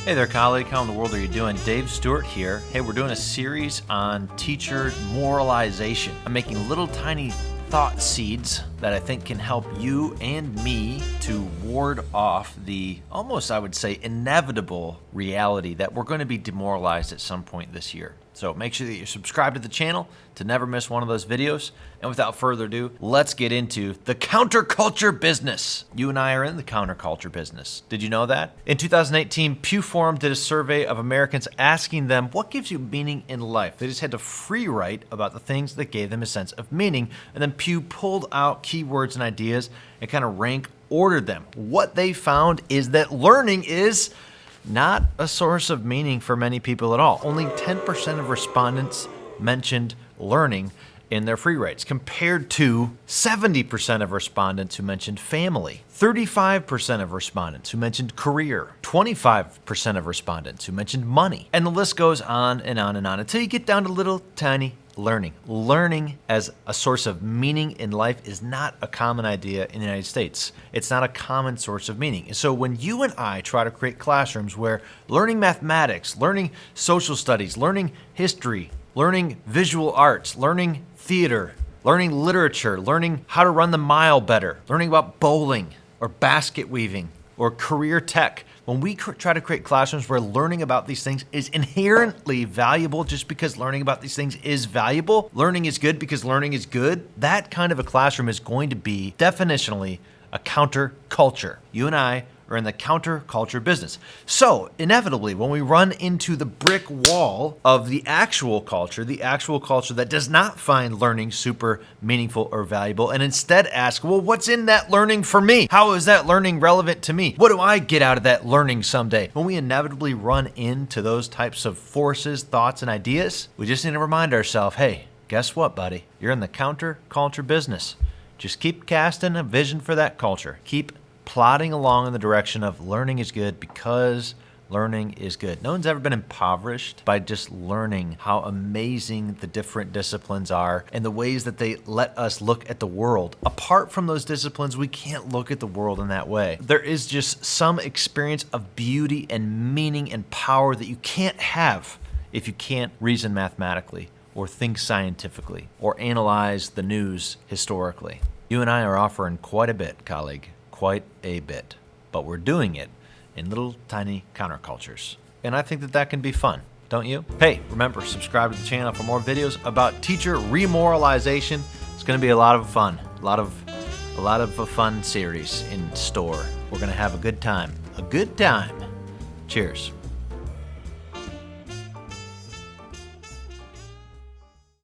Hey there, colleague. How in the world are you doing? Dave Stewart here. Hey, we're doing a series on teacher moralization. I'm making little tiny thought seeds that I think can help you and me to ward off the almost, I would say, inevitable reality that we're going to be demoralized at some point this year. So make sure that you're subscribed to the channel to never miss one of those videos. And without further ado, let's get into the counterculture business. You and I are in the counterculture business. Did you know that? In 2018, pewform did a survey of Americans asking them what gives you meaning in life. They just had to free write about the things that gave them a sense of meaning. And then Pew pulled out keywords and ideas and kind of rank ordered them. What they found is that learning is not a source of meaning for many people at all. Only 10% of respondents mentioned learning in their free writes, compared to 70% of respondents who mentioned family, 35% of respondents who mentioned career, 25% of respondents who mentioned money, and the list goes on and on and on until you get down to little tiny learning. Learning as a source of meaning in life is not a common idea in the United States. It's not a common source of meaning. And so when you and I try to create classrooms where learning mathematics, learning social studies, learning history, learning visual arts, learning theater, learning literature, learning how to run the mile better, learning about bowling or basket weaving or career tech, when we try to create classrooms where learning about these things is inherently valuable just because learning about these things is valuable, learning is good because learning is good, that kind of a classroom is going to be definitionally a counterculture. You and I are in the counterculture business. So inevitably, when we run into the brick wall of the actual culture that does not find learning super meaningful or valuable, and instead ask, well, what's in that learning for me? How is that learning relevant to me? What do I get out of that learning someday? When we inevitably run into those types of forces, thoughts, and ideas, we just need to remind ourselves, hey, guess what, buddy? You're in the counterculture business. Just keep casting a vision for that culture. Keep plodding along in the direction of learning is good because learning is good. No one's ever been impoverished by just learning how amazing the different disciplines are and the ways that they let us look at the world. Apart from those disciplines, we can't look at the world in that way. There is just some experience of beauty and meaning and power that you can't have if you can't reason mathematically or think scientifically or analyze the news historically. You and I are offering quite a bit, colleague. Quite a bit, but we're doing it in little tiny countercultures. And I think that that can be fun, don't you? Hey, remember, subscribe to the channel for more videos about teacher remoralization. It's going to be a lot of fun, a lot of a fun series in store. We're going to have a good time. Cheers.